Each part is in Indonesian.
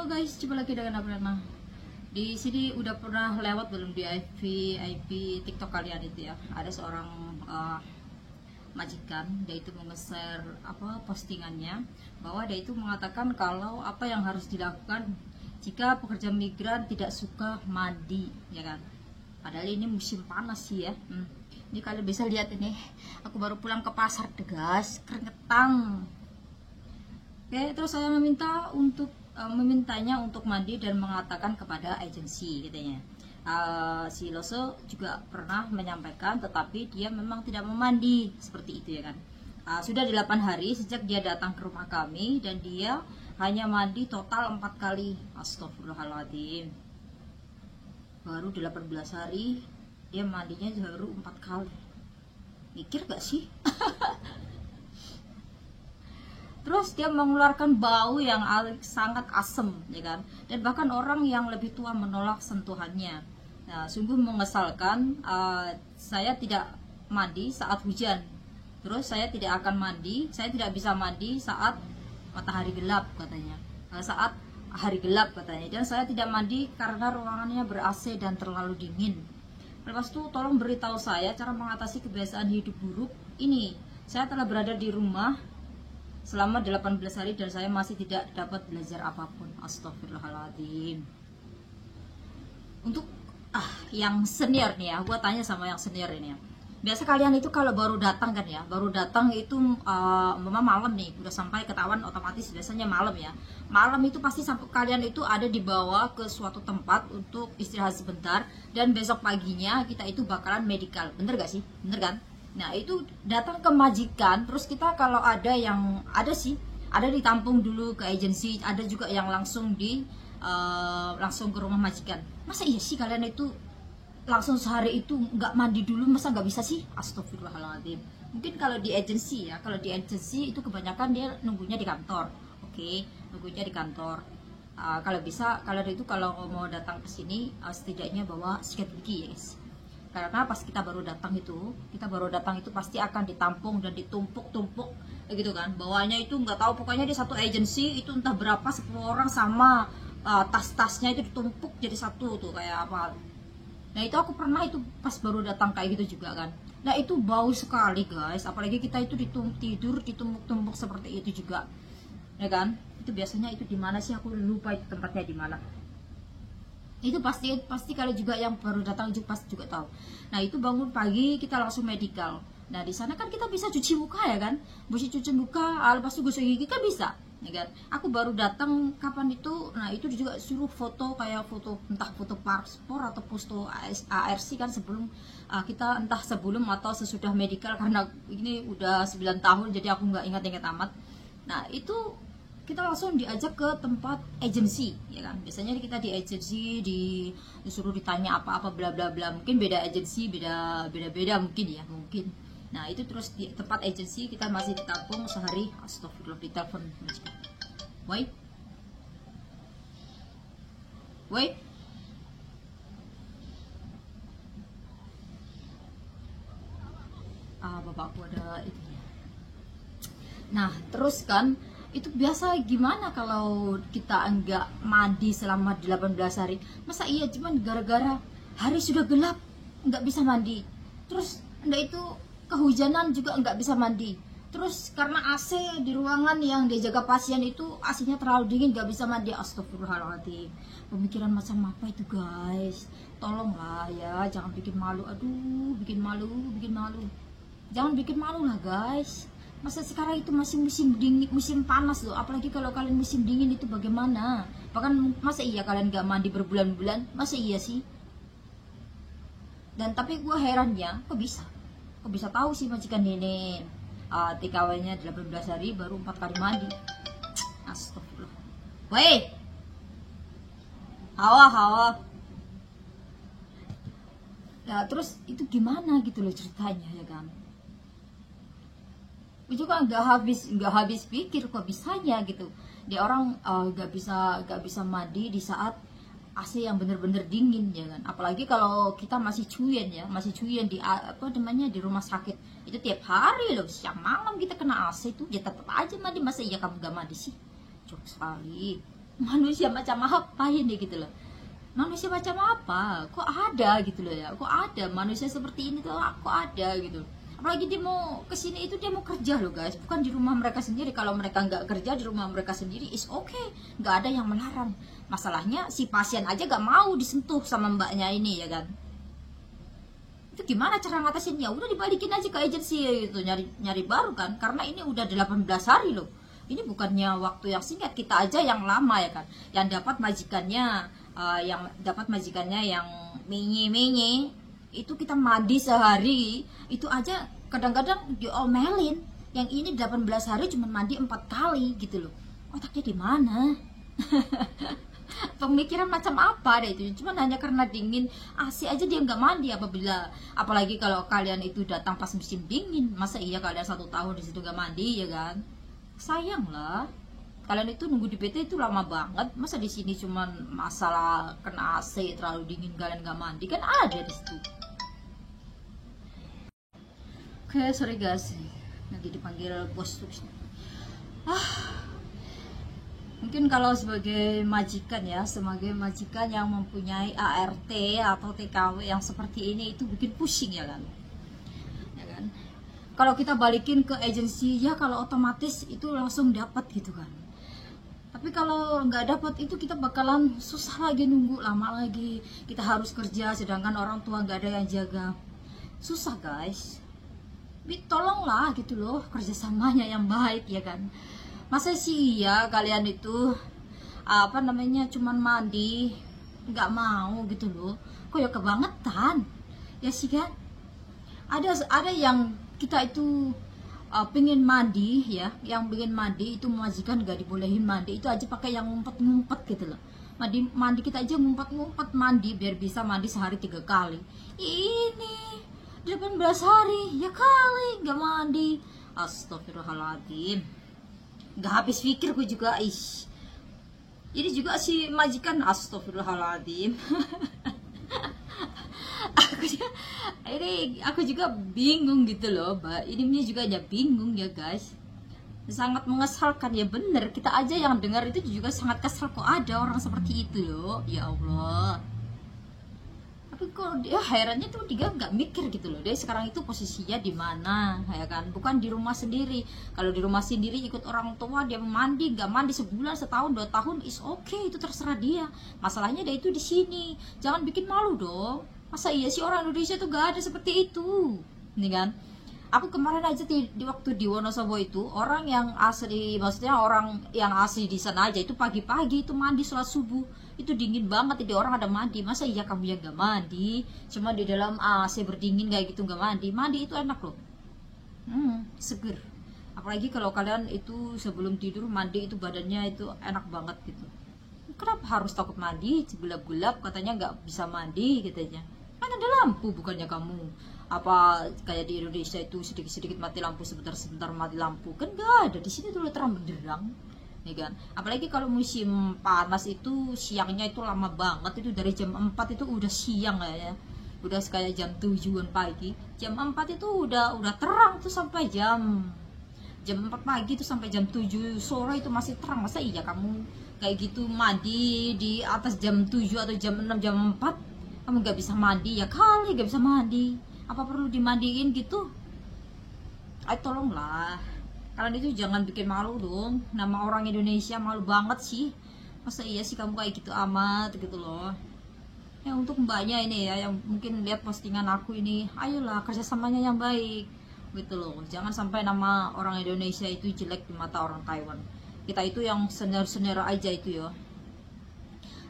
Halo guys, coba lagi dengan Abrana. Di sini udah pernah lewat belum di IP TikTok kalian itu ya? Ada seorang majikan, dia itu nge-share postingannya bahwa dia itu mengatakan kalau apa yang harus dilakukan jika pekerja migran tidak suka mandi, ya kan? Padahal ini musim panas sih ya. Ini kalian bisa lihat ini, aku baru pulang ke pasar deh guys, keringetan. Oke, terus saya memintanya untuk mandi dan mengatakan kepada agensi katanya. Si Loso juga pernah menyampaikan, tetapi dia memang tidak mau mandi seperti itu ya kan. Sudah 8 hari sejak dia datang ke rumah kami dan dia hanya mandi total 4 kali. Astagfirullahaladzim. Baru 18 hari dia mandinya baru 4 kali. Mikir gak sih? Terus dia mengeluarkan bau yang sangat asem, ya kan? Dan bahkan orang yang lebih tua menolak sentuhannya. Nah, sungguh mengesalkan. Saya tidak mandi saat hujan. Terus saya tidak akan mandi, saya tidak bisa mandi saat matahari gelap katanya. Saat hari gelap katanya. Dan saya tidak mandi karena ruangannya ber-AC dan terlalu dingin. Lepas itu tolong beritahu saya cara mengatasi kebiasaan hidup buruk ini. Saya telah berada di rumah selama 18 hari dan saya masih tidak dapat belajar apapun. Astagfirullahaladzim. Untuk yang senior nih ya, gua tanya sama yang senior ini ya. Biasa kalian itu kalau baru datang kan ya, baru datang itu malam nih, udah sampai ketahuan otomatis biasanya malam ya. Malam itu pasti sampai kalian itu ada dibawa ke suatu tempat untuk istirahat sebentar dan besok paginya kita itu bakalan medical. Bener gak sih? Bener kan? Nah itu datang ke majikan, terus kita kalau ada yang ada ditampung dulu ke agensi, ada juga yang langsung langsung ke rumah majikan. Masa iya sih kalian itu langsung sehari itu nggak mandi dulu, masa nggak bisa sih? Astagfirullahaladzim. Mungkin kalau di agensi ya, kalau di agensi itu kebanyakan dia nunggunya di kantor. Oke, nunggunya di kantor. Kalau bisa kalian itu kalau mau datang ke sini setidaknya bawa sikat gigi ya guys. Karena pas kita baru datang itu pasti akan ditampung dan ditumpuk-tumpuk gitu kan. Bawahnya itu nggak tahu, pokoknya di satu agensi itu entah berapa 10 orang sama tas-tasnya itu ditumpuk jadi satu tuh kayak apa. Nah itu aku pernah itu pas baru datang kayak gitu juga kan. Nah itu bau sekali guys, apalagi kita itu tidur ditumpuk-tumpuk seperti itu juga ya kan. Itu biasanya itu di mana sih, aku lupa itu tempatnya di mana. Itu pasti kalian juga yang baru datang juga pasti juga tahu. Nah itu bangun pagi kita langsung medical. Nah di sana kan kita bisa cuci muka ya kan, bisa cuci muka, lepas itu gosok gigi kan bisa ya kan. Aku baru datang kapan itu, nah itu juga suruh foto kayak foto entah foto paspor atau foto ARC kan sebelum kita entah sebelum atau sesudah medical, karena ini udah 9 tahun jadi aku nggak ingat-ingat amat. Nah itu kita langsung diajak ke tempat agensi ya kan. Biasanya kita di agensi disuruh ditanya apa-apa bla bla bla, mungkin beda agensi beda mungkin ya mungkin. Nah itu terus di tempat agensi kita masih ditampung sehari. Astagfirullah, ditelepon. Woi bapakku ada itu. Nah terus kan itu biasa gimana kalau kita enggak mandi selama 18 hari? Masa iya cuman gara-gara hari sudah gelap enggak bisa mandi, terus enggak itu kehujanan juga enggak bisa mandi, terus karena AC di ruangan yang dijaga pasien itu AC-nya terlalu dingin enggak bisa mandi. Astagfirullahaladzim. Pemikiran macam apa itu guys? Tolonglah ya, jangan bikin malu. Aduh, bikin malu. Jangan bikin malu lah guys. Masa sekarang itu masih musim dingin, musim panas loh. Apalagi kalau kalian musim dingin itu bagaimana? Bahkan masa iya kalian gak mandi berbulan-bulan? Masa iya sih? Dan tapi gue herannya, kok bisa tahu sih majikan nenek TKW-nya 18 hari baru 4 kali mandi. Astagfirullah. Woi, hawa. Ya terus itu gimana gitu loh ceritanya ya kan? Itu kan nggak habis pikir kok bisanya gitu. Dia orang nggak bisa mandi di saat AC yang bener-bener dingin ya kan. Apalagi kalau kita masih cuyen di di rumah sakit itu tiap hari loh, siang malam kita kena AC itu ya tetap aja mandi. Masa iya kamu nggak mandi sih? Jauh sekali. manusia macam apa ini gitu loh. Manusia macam apa kok ada gitu loh ya, kok ada manusia seperti ini tuh, kok ada gitu. Apalagi dia mau kesini itu dia mau kerja loh guys, bukan di rumah mereka sendiri. Kalau mereka nggak kerja di rumah mereka sendiri is okay, nggak ada yang melarang. Masalahnya si pasien aja nggak mau disentuh sama mbaknya ini ya kan. Itu gimana cara ngatasin? Ya udah dibalikin aja ke agensi gitu, nyari baru kan, karena ini udah 18 hari loh. Ini bukannya waktu yang singkat, kita aja yang lama ya kan, yang dapat majikannya yang menye itu kita mandi sehari itu aja kadang-kadang diomelin. Yang ini 18 hari cuma mandi 4 kali gitu loh. Otaknya di mana? Pemikiran macam apa deh itu? Cuma hanya karena dingin AC aja dia nggak mandi. Apalagi kalau kalian itu datang pas musim dingin, masa iya kalian 1 tahun di situ nggak mandi ya kan? Sayang lah. Kalian itu nunggu di PT itu lama banget. Masa di sini cuman masalah kena AC terlalu dingin kalian nggak mandi, kan ada di situ. Oke, sorry guys, lagi dipanggil bos terus. Mungkin kalau sebagai majikan ya, sebagai majikan yang mempunyai ART atau TKW yang seperti ini itu bikin pusing ya kan. Ya kan? Kalau kita balikin ke agensi ya, kalau otomatis itu langsung dapat gitu kan. Tapi kalau nggak dapat itu kita bakalan susah lagi, nunggu lama lagi. Kita harus kerja sedangkan orang tua nggak ada yang jaga. Susah guys. Tolonglah gitu loh, kerjasamanya yang baik ya kan. Masa sih ya kalian itu cuman mandi nggak mau gitu loh, kok ya kebangetan ya sih kan. Ada yang kita itu pengen mandi ya, yang pengen mandi itu majikan nggak dibolehin mandi, itu aja pakai yang ngumpet-ngumpet gitu loh. Mandi kita aja ngumpet-ngumpet mandi biar bisa mandi sehari 3 kali. Ini 18 hari ya kali nggak mandi. Astagfirullahaladzim, nggak habis pikir gue juga. Ini juga si majikan, astagfirullahaladzim. aku juga bingung gitu loh, Mbak. Ini juga aja bingung ya guys, sangat mengesalkan ya. Bener, kita aja yang dengar itu juga sangat kesal, kok ada orang seperti itu loh, ya Allah. Tapi kok dia herannya tuh dia nggak mikir gitu loh, dia sekarang itu posisinya di mana ya kan, bukan di rumah sendiri. Kalau di rumah sendiri ikut orang tua, dia mandi nggak mandi sebulan, setahun, 2 tahun is okay, itu terserah dia. Masalahnya dia itu di sini, jangan bikin malu dong. Masa iya sih orang Indonesia tuh gak ada seperti itu nih kan. Aku kemarin aja di waktu di Wonosobo itu, orang yang asli, maksudnya orang yang asli di sana aja itu pagi-pagi itu mandi sholat subuh. Itu dingin banget, jadi orang ada mandi. Masa iya kamu yang gak mandi, cuma di dalam AC berdingin kayak gitu gak mandi? Mandi itu enak loh, seger. Apalagi kalau kalian itu sebelum tidur mandi, itu badannya itu enak banget gitu. Kenapa harus takut mandi? Gelap-gelap katanya nggak bisa mandi katanya. Kan ada lampu, bukannya kamu apa kayak di Indonesia itu sedikit-sedikit mati lampu, sebentar-sebentar mati lampu. Kan nggak ada, di sini tuh terang benderang nih kan. Apalagi kalau musim panas itu siangnya itu lama banget, itu dari jam 4 itu udah siang ya, udah kayak jam 7-an pagi. Jam 4 itu udah terang tuh sampai jam 4 pagi itu sampai jam 7 sore itu masih terang. Masa iya kamu kayak gitu mandi di atas jam 7 atau jam 6, jam 4 kamu gak bisa mandi? Ya kali gak bisa mandi, apa perlu dimandiin gitu? Ayo tolonglah, kalian itu jangan bikin malu dong, nama orang Indonesia malu banget sih. Masa iya sih kamu kayak gitu amat gitu loh. Ya untuk mbaknya ini ya, yang mungkin lihat postingan aku ini, ayolah kerjasamanya yang baik gitu loh. Jangan sampai nama orang Indonesia itu jelek di mata orang Taiwan. Kita itu yang senior-senior aja itu ya,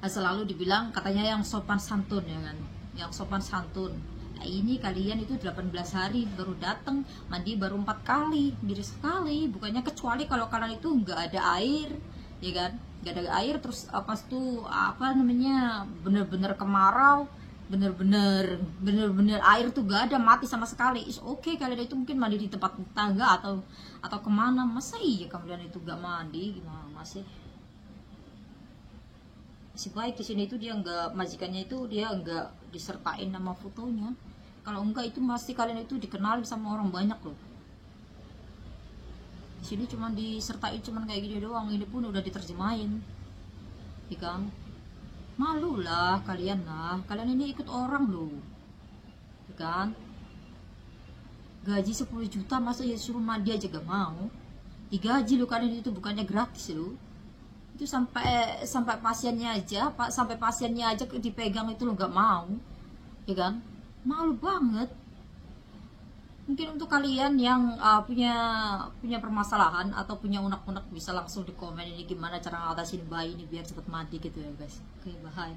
selalu dibilang katanya yang sopan santun ya kan, yang sopan santun. Nah ini kalian itu 18 hari baru datang, mandi baru 4 kali, miris sekali. Bukannya kecuali kalau kalian itu nggak ada air ya kan, nggak ada air, terus pas tuh bener-bener kemarau, bener-bener air tuh gak ada, mati sama sekali, is okay. Kalian itu mungkin mandi di tempat tangga atau kemana. Masa iya kalian itu gak mandi, gimana masih baik. Di sini itu dia nggak, majikannya itu dia nggak disertain nama fotonya. Kalau enggak itu pasti kalian itu dikenal sama orang banyak loh. Di sini cuma disertain cuman kayak gini doang, ini pun udah diterjemahin. ya kan? Malu lah kalian ini ikut orang loh, ya kan? Gaji 10 juta masa ya suruh mandi aja gak mau, digaji lo kalian, itu bukannya gratis lo, itu sampai pasiennya aja, sampai pasiennya aja dipegang itu lo gak mau, ya kan? Malu banget. Mungkin untuk kalian yang punya permasalahan atau punya unek-unek bisa langsung di komen ini gimana cara ngatasin bayi ini biar cepet mati gitu ya guys. Oke, bye.